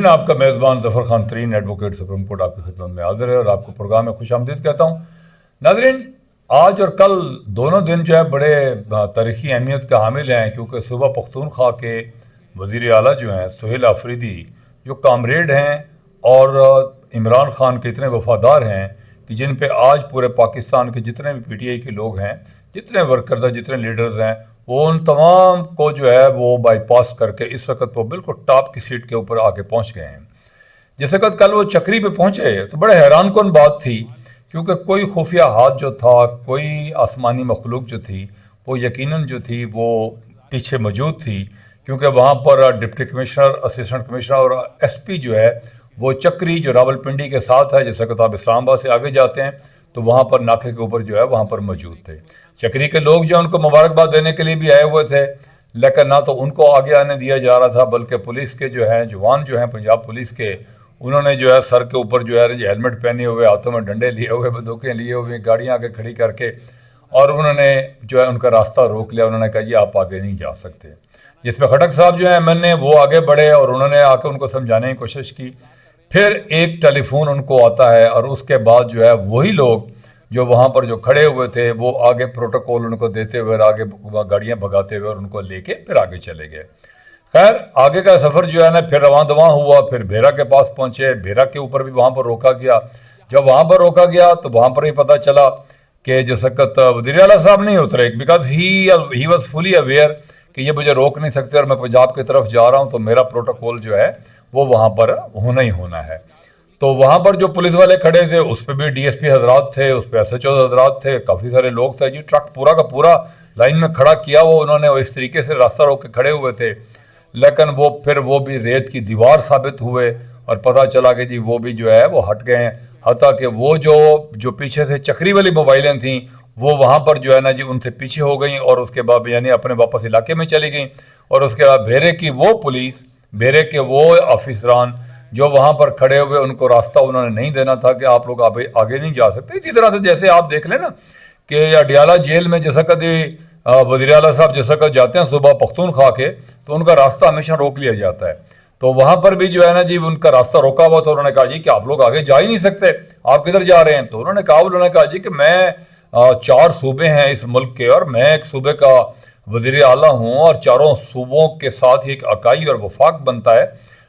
ناظرین، آپ کا میزبان ظفر خان ترین ایڈوکیٹ سپریم کورٹ آپ کی خدمت میں حاضر ہے اور آپ کو پروگرام میں خوش آمدید کہتا ہوں۔ ناظرین، آج اور کل دونوں دن جو ہے بڑے تاریخی اہمیت کا حامل ہیں، کیونکہ صوبہ پختونخوا کے وزیر اعلیٰ جو ہیں سہیل آفریدی، جو کامریڈ ہیں اور عمران خان کے اتنے وفادار ہیں کہ جن پہ آج پورے پاکستان کے جتنے بھی پی ٹی آئی کے لوگ ہیں، جتنے ورکرز ہیں، جتنے لیڈرز ہیں، وہ ان تمام کو جو ہے وہ بائی پاس کر کے اس وقت وہ بالکل ٹاپ کی سیٹ کے اوپر آگے پہنچ گئے ہیں۔ جس وقت کل وہ چکری پہ پہنچے تو بڑے حیران کن بات تھی، کیونکہ کوئی خفیہ ہاتھ جو تھا، کوئی آسمانی مخلوق جو تھی، وہ یقیناً جو تھی وہ پیچھے موجود تھی، کیونکہ وہاں پر ڈپٹی کمشنر، اسسٹنٹ کمشنر اور ایس پی جو ہے وہ چکری جو راولپنڈی کے ساتھ ہے، جس وقت آپ اسلام آباد سے آگے جاتے ہیں تو وہاں پر ناکے کے اوپر جو ہے وہاں پر موجود تھے۔ چکری کے لوگ جو ان کو مبارکباد دینے کے لیے بھی آئے ہوئے تھے، لیکن نہ تو ان کو آگے آنے دیا جا رہا تھا، بلکہ پولیس کے جو ہیں جوان جو ہیں پنجاب پولیس کے، انہوں نے جو ہے سر کے اوپر جو ہے ہیلمٹ پہنے ہوئے، ہاتھوں میں ڈنڈے لیے ہوئے، بندوقیں لیے ہوئے، گاڑیاں آگے کھڑی کر کے، اور انہوں نے جو ہے ان کا راستہ روک لیا۔ انہوں نے کہا یہ آپ آگے نہیں جا سکتے، جس پہ خٹک صاحب جو ہیں ایم این اے وہ آگے بڑھے اور انہوں نے آ کے ان کو سمجھانے کی کوشش کی۔ پھر ایک ٹیلی فون ان کو آتا ہے اور اس کے بعد جو ہے وہی لوگ جو وہاں پر جو کھڑے ہوئے تھے وہ آگے پروٹوکول ان کو دیتے ہوئے اور آگے گاڑیاں بھگاتے ہوئے اور ان کو لے کے پھر آگے چلے گئے۔ خیر، آگے کا سفر جو ہے نا پھر رواں دواں ہوا، پھر بھیرا کے پاس پہنچے، بھیرا کے اوپر بھی وہاں پر روکا گیا۔ جب وہاں پر روکا گیا تو وہاں پر ہی پتہ چلا کہ جس وقت وزیر اعلیٰ صاحب نہیں اترے، because he was fully aware کہ یہ مجھے روک نہیں سکتے اور میں پنجاب کی طرف جا رہا ہوں، تو میرا پروٹوکول جو ہے وہ وہاں پر ہونا ہی ہونا ہے۔ تو وہاں پر جو پولیس والے کھڑے تھے اس پہ بھی ڈی ایس پی حضرات تھے، اس پہ ایس ایچ او حضرات تھے، کافی سارے لوگ تھے جی، ٹرک پورا کا پورا لائن میں کھڑا کیا، وہ انہوں نے اس طریقے سے راستہ روک کے کھڑے ہوئے تھے، لیکن وہ بھی ریت کی دیوار ثابت ہوئے اور پتہ چلا کہ جی وہ بھی جو ہے وہ ہٹ گئے ہیں، حتیٰ کہ وہ جو پیچھے سے چکری والی موبائلیں تھیں وہ وہاں پر جو ہے نا جی ان سے پیچھے ہو گئیں اور اس کے بعد یعنی اپنے واپس علاقے میں چلی گئیں، اور اس کے بعد بھیرے کی وہ پولیس، بھیرے کے وہ آفیسران جو وہاں پر کھڑے ہوئے، ان کو راستہ انہوں نے نہیں دینا تھا کہ آپ لوگ آگے نہیں جا سکتے۔ اسی طرح سے جیسے آپ دیکھ لیں نا کہ اڈیالہ جیل میں جیسا کبھی وزیر اعلیٰ صاحب جیسا کہ جاتے ہیں صوبہ پختونخوا کے، تو ان کا راستہ ہمیشہ روک لیا جاتا ہے، تو وہاں پر بھی جو ہے نا جی ان کا راستہ روکا ہوا تھا۔ انہوں نے کہا جی کہ آپ لوگ آگے جا ہی نہیں سکتے، آپ کدھر جا رہے ہیں؟ تو انہوں نے کہا جی کہ میں 4 صوبے ہیں اس ملک کے اور میں ایک صوبے کا وزیر اعلیٰ ہوں اور چاروں صوبوں کے ساتھ ہی ایک اکائی اور وفاق بنتا ہے،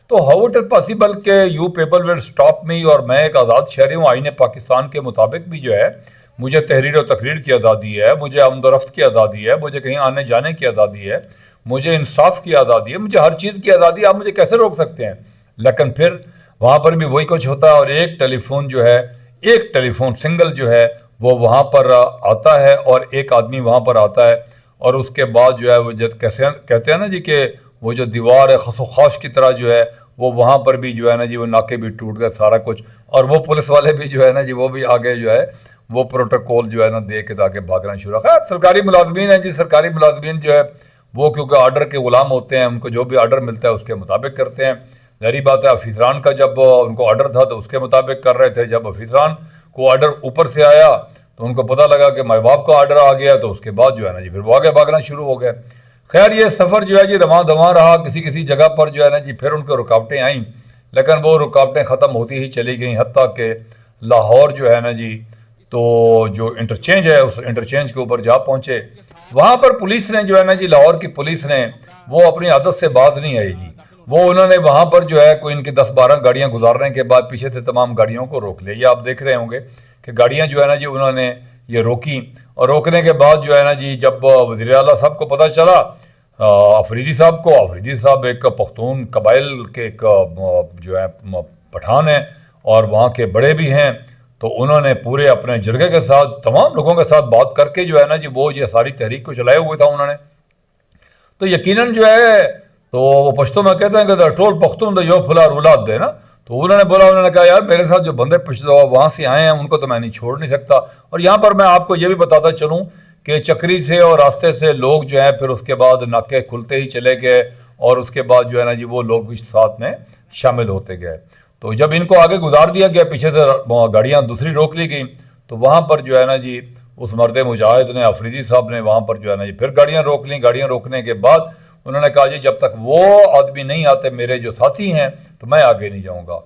تو ہاؤ اٹ از پاسبل کہ you people will stop me, اور میں ایک آزاد شہری ہوں، آئین پاکستان کے مطابق بھی جو ہے مجھے تحریر و تقریر کی آزادی ہے، مجھے آمد و رفت کی آزادی ہے، مجھے کہیں آنے جانے کی آزادی ہے، مجھے انصاف کی آزادی ہے، مجھے ہر چیز کی آزادی ہے، آپ مجھے کیسے روک سکتے ہیں؟ لیکن پھر وہاں پر بھی وہی کچھ ہوتا ہے، اور ایک ٹیلی فون جو ہے، ایک ٹیلی فون سنگل جو ہے وہ وہاں پر آتا ہے اور ایک آدمی وہاں پر آتا ہے، اور اس کے بعد جو ہے وہ کہتے ہیں نا جی کہ وہ جو دیوار ہے خس و خاش کی طرح جو ہے وہ وہاں پر بھی جو ہے نا جی وہ ناکے بھی ٹوٹ گئے سارا کچھ، اور وہ پولیس والے بھی جو ہے نا جی وہ بھی آگے جو ہے وہ پروٹوکول جو ہے نا دے کے تاکہ بھاگنا شروع۔ خیر، سرکاری ملازمین ہیں جی، سرکاری ملازمین جو ہے وہ کیونکہ آرڈر کے غلام ہوتے ہیں، ان کو جو بھی آرڈر ملتا ہے اس کے مطابق کرتے ہیں۔ ظاہری بات ہے افیسران کا جب ان کو آرڈر تھا تو اس کے مطابق کر رہے تھے، جب افیسران کو آرڈر اوپر سے آیا تو ان کو پتہ لگا کہ مائی باپ کا آرڈر آ گیا، تو اس کے بعد جو ہے نا جی پھر وہ آگے بھاگنا شروع ہو گئے۔ خیر، یہ سفر جو ہے جی رواں دواں رہا، کسی جگہ پر جو ہے نا جی پھر ان کو رکاوٹیں آئیں، لیکن وہ رکاوٹیں ختم ہوتی ہی چلی گئیں، حتیٰ کہ لاہور جو ہے نا جی تو جو انٹرچینج ہے اس انٹرچینج کے اوپر جا پہنچے۔ وہاں پر پولیس نے جو ہے نا جی لاہور کی پولیس نے وہ اپنی عادت سے باز نہیں آئی جی، وہ انہوں نے وہاں پر جو ہے کوئی ان کی 10-12 گاڑیاں گزارنے کے بعد پیچھے سے تمام گاڑیوں کو روک لیا۔ یہ آپ دیکھ رہے ہوں گے کہ گاڑیاں جو ہے نا جی انہوں نے یہ روکی، اور روکنے کے بعد جو ہے نا جی جب وزیر اعلیٰ صاحب کو پتہ چلا، آفریدی صاحب ایک پختون قبائل کے ایک جو ہے پٹھان ہیں اور وہاں کے بڑے بھی ہیں، تو انہوں نے پورے اپنے جرگے کے ساتھ تمام لوگوں کے ساتھ بات کر کے جو ہے نا جی وہ یہ ساری تحریک کو چلائے ہوئے تھا انہوں نے، تو یقیناً جو ہے تو وہ پشتوں میں کہتے ہیں کہ ٹول پختون دا یو پھلا رولاد دے نا، تو انہوں نے کہا یار میرے ساتھ جو بندے وہاں سے آئے ہیں ان کو تو میں نہیں چھوڑ نہیں سکتا۔ اور یہاں پر میں آپ کو یہ بھی بتاتا چلوں کہ چکری سے اور راستے سے لوگ جو ہیں پھر اس کے بعد ناکے کھلتے ہی چلے گئے، اور اس کے بعد جو ہے نا جی وہ لوگ بھی ساتھ میں شامل ہوتے گئے۔ تو جب ان کو آگے گزار دیا گیا، پیچھے سے گاڑیاں دوسری روک لی گئیں، تو وہاں پر جو ہے نا جی اس مرد مجاہد نے، آفریدی صاحب نے وہاں پر جو ہے نا جی پھر گاڑیاں روک لیں۔ گاڑیاں روکنے کے بعد انہوں نے کہا جی جب تک وہ آدمی نہیں آتے میرے جو ساتھی ہیں تو میں آگے نہیں جاؤں گا۔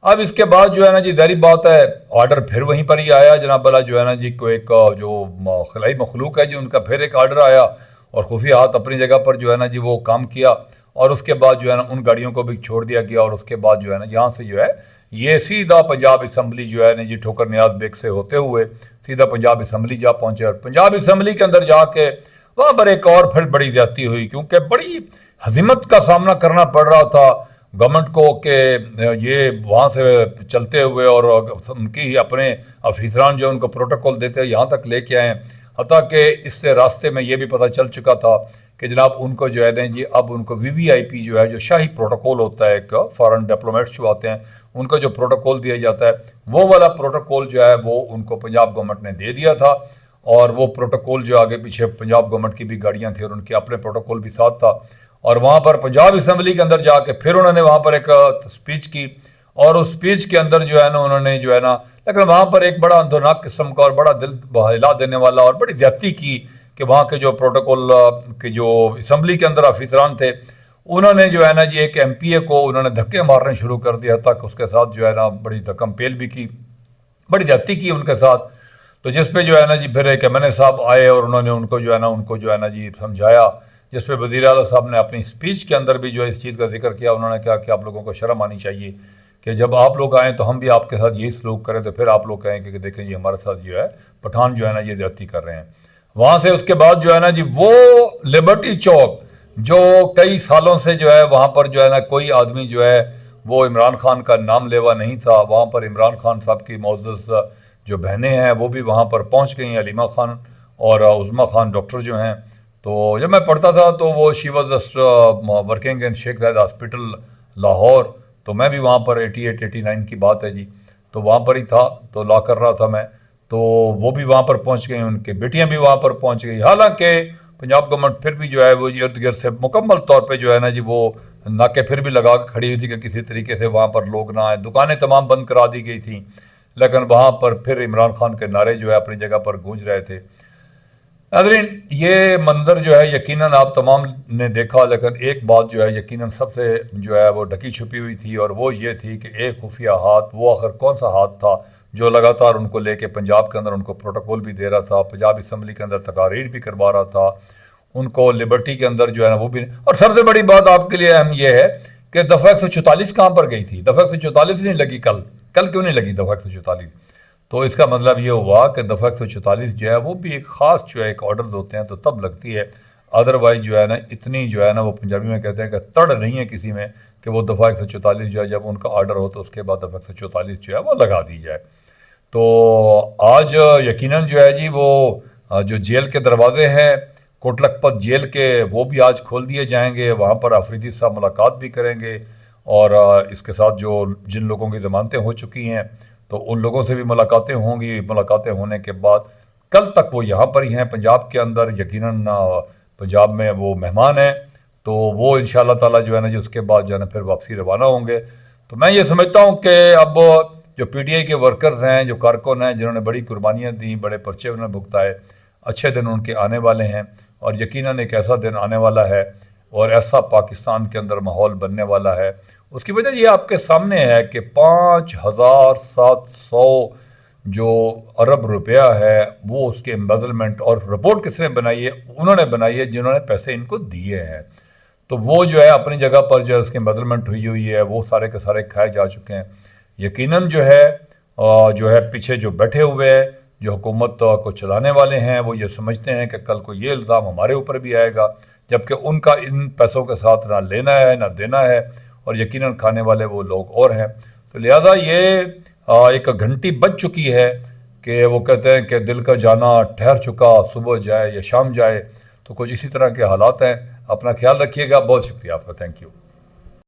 اب اس کے بعد جو ہے نا جی ظاہری بات ہے آرڈر پھر وہیں پر ہی آیا جناب والا جو ہے نا جی کوئی ایک جو خلائی مخلوق ہے جی ان کا پھر ایک آرڈر آیا اور خفیہ ہاتھ اپنی جگہ پر جو ہے نا جی وہ کام کیا اور اس کے بعد جو ہے نا ان گاڑیوں کو بھی چھوڑ دیا گیا اور اس کے بعد جو ہے نا یہاں سے جو ہے یہ سیدھا پنجاب اسمبلی جو ہے نا جی ٹھوکر نیاز بیگ سے ہوتے ہوئے سیدھا پنجاب اسمبلی جا پہنچے اور پنجاب اسمبلی کے اندر جا کے وہاں پر ایک اور پھر بڑی زیادتی ہوئی کیونکہ بڑی ہزیمت کا سامنا کرنا پڑ رہا تھا گورنمنٹ کو کہ یہ وہاں سے چلتے ہوئے اور ان کی ہی اپنے افیسران جو ان کو پروٹوکول دیتے یہاں تک لے کے آئے حتیٰ کہ اس سے راستے میں یہ بھی پتہ چل چکا تھا کہ جناب ان کو جو ہے جی اب ان کو وی وی آئی پی جو ہے جو شاہی پروٹوکول ہوتا ہے ایک فارن ڈپلومیٹس جو آتے ہیں ان کو جو پروٹوکول دیا جاتا ہے وہ والا پروٹوکول جو ہے وہ ان کو پنجاب گورنمنٹ نے دے دیا تھا اور وہ پروٹوکول جو آگے پیچھے پنجاب گورنمنٹ کی بھی گاڑیاں تھیں اور ان کے اپنے پروٹوکول بھی ساتھ تھا اور وہاں پر پنجاب اسمبلی کے اندر جا کے پھر انہوں نے وہاں پر ایک سپیچ کی اور اس سپیچ کے اندر جو ہے نا انہوں نے جو ہے نا لیکن وہاں پر ایک بڑا اندھوناک قسم کا اور بڑا دل بہلا دینے والا اور بڑی زیادتی کی کہ وہاں کے جو پروٹوکول کے جو اسمبلی کے اندر افیسران تھے انہوں نے جو ہے نا جی ایک ایم پی اے کو انہوں نے دھکے مارنے شروع کر دیا تھا کہ اس کے ساتھ جو ہے نا بڑی دھکم پیل بھی کی بڑی زیادتی کی ان کے ساتھ تو جس پہ جو ہے نا جی پھر ایک ایم این اے صاحب آئے اور انہوں نے ان کو جو ہے نا جی سمجھایا جس پہ وزیر اعلیٰ صاحب نے اپنی سپیچ کے اندر بھی جو ہے اس چیز کا ذکر کیا انہوں نے کہا کہ آپ لوگوں کو شرم آنی چاہیے کہ جب آپ لوگ آئیں تو ہم بھی آپ کے ساتھ یہی سلوک کریں تو پھر آپ لوگ کہیں کہ دیکھیں یہ ہمارے ساتھ جو ہے پٹھان جو ہے نا یہ زیادتی کر رہے ہیں۔ وہاں سے اس کے بعد جو ہے نا جی وہ لبرٹی چوک جو کئی سالوں سے جو ہے وہاں پر جو ہے نا کوئی آدمی جو ہے وہ عمران خان کا نام لیوا نہیں تھا وہاں پر عمران خان صاحب کی معزز جو بہنیں ہیں وہ بھی وہاں پر پہنچ گئی ہیں علیمہ خان اور عظمہ خان ڈاکٹر جو ہیں تو جب میں پڑھتا تھا تو وہ she was working in Sheikh Zayed hospital Lahore تو میں بھی وہاں پر 88-89 کی بات ہے جی تو وہاں پر ہی تھا تو لا کر رہا تھا میں تو وہ بھی وہاں پر پہنچ گئی ان کے بیٹیاں بھی وہاں پر پہنچ گئی حالانکہ پنجاب گورنمنٹ پھر بھی جو ہے وہ ارد گرد سے مکمل طور پہ جو ہے نا جی وہ ناکے پھر بھی لگا کے کھڑی ہوئی تھی کہ کسی طریقے سے وہاں پر لوگ نہ آئیں دکانیں تمام بند کرا دی گئی تھیں لیکن وہاں پر پھر عمران خان کے نعرے جو ہے اپنی جگہ پر گونج رہے تھے۔ ناظرین یہ منظر جو ہے یقیناً آپ تمام نے دیکھا لیکن ایک بات جو ہے یقیناً سب سے جو ہے وہ ڈھکی چھپی ہوئی تھی اور وہ یہ تھی کہ ایک خفیہ ہاتھ وہ آخر کون سا ہاتھ تھا جو لگاتار ان کو لے کے پنجاب کے اندر ان کو پروٹوکول بھی دے رہا تھا پنجاب اسمبلی کے اندر تقاریر بھی کروا رہا تھا ان کو لبرٹی کے اندر جو ہے نا وہ بھی اور سب سے بڑی بات آپ کے لیے اہم یہ ہے کہ دفعہ 144 کہاں پر گئی تھی دفعہ 144 نہیں لگی کل کیوں نہیں لگی دفعہ 144 تو اس کا مطلب یہ ہوا کہ دفعہ 144 جو ہے وہ بھی ایک خاص جو ہے ایک آرڈر ہوتے ہیں تو تب لگتی ہے ادروائز جو ہے نا اتنی جو ہے نا وہ پنجابی میں کہتے ہیں کہ تڑ نہیں ہے کسی میں کہ وہ دفعہ 144 جو ہے جب ان کا آرڈر ہو تو اس کے بعد دفعہ 144 جو ہے وہ لگا دی جائے تو آج یقیناً جو ہے جی وہ جو جیل کے دروازے ہیں کوٹ لکھپت جیل کے وہ بھی آج کھول دیے جائیں گے وہاں پر آفریدی صاحب ملاقات بھی کریں گے اور اس کے ساتھ جو جن لوگوں کی ضمانتیں ہو چکی ہیں تو ان لوگوں سے بھی ملاقاتیں ہوں گی ملاقاتیں ہونے کے بعد کل تک وہ یہاں پر ہی ہیں پنجاب کے اندر یقیناً پنجاب میں وہ مہمان ہیں تو وہ انشاءاللہ تعالیٰ جو ہے نا جو اس کے بعد جو ہے نا پھر واپسی روانہ ہوں گے تو میں یہ سمجھتا ہوں کہ اب جو پی ٹی آئی کے ورکرز ہیں جو کارکن ہیں جنہوں نے بڑی قربانیاں دیں بڑے پرچے انہوں نے بھگتائے اچھے دن ان کے آنے والے ہیں اور یقیناً ایک ایسا دن آنے والا ہے اور ایسا پاکستان کے اندر ماحول بننے والا ہے اس کی وجہ یہ آپ کے سامنے ہے کہ 5,700 جو ارب روپیہ ہے وہ اس کے امبیزلمنٹ اور رپورٹ کس نے بنائی ہے انہوں نے بنائی ہے جنہوں نے پیسے ان کو دیے ہیں تو وہ جو ہے اپنی جگہ پر جو ہے اس کی امبیزلمنٹ ہوئی ہے وہ سارے کے سارے کھائے جا چکے ہیں یقیناً جو ہے پیچھے جو بیٹھے ہوئے ہیں جو حکومت کو چلانے والے ہیں وہ یہ سمجھتے ہیں کہ کل کو یہ الزام ہمارے اوپر بھی آئے گا جبکہ ان کا ان پیسوں کے ساتھ نہ لینا ہے نہ دینا ہے اور یقیناً کھانے والے وہ لوگ اور ہیں تو لہٰذا یہ ایک گھنٹی بج چکی ہے کہ وہ کہتے ہیں کہ دل کا جانا ٹھہر چکا صبح جائے یا شام جائے تو کچھ اسی طرح کے حالات ہیں اپنا خیال رکھیے گا بہت شکریہ آپ کا تھینک یو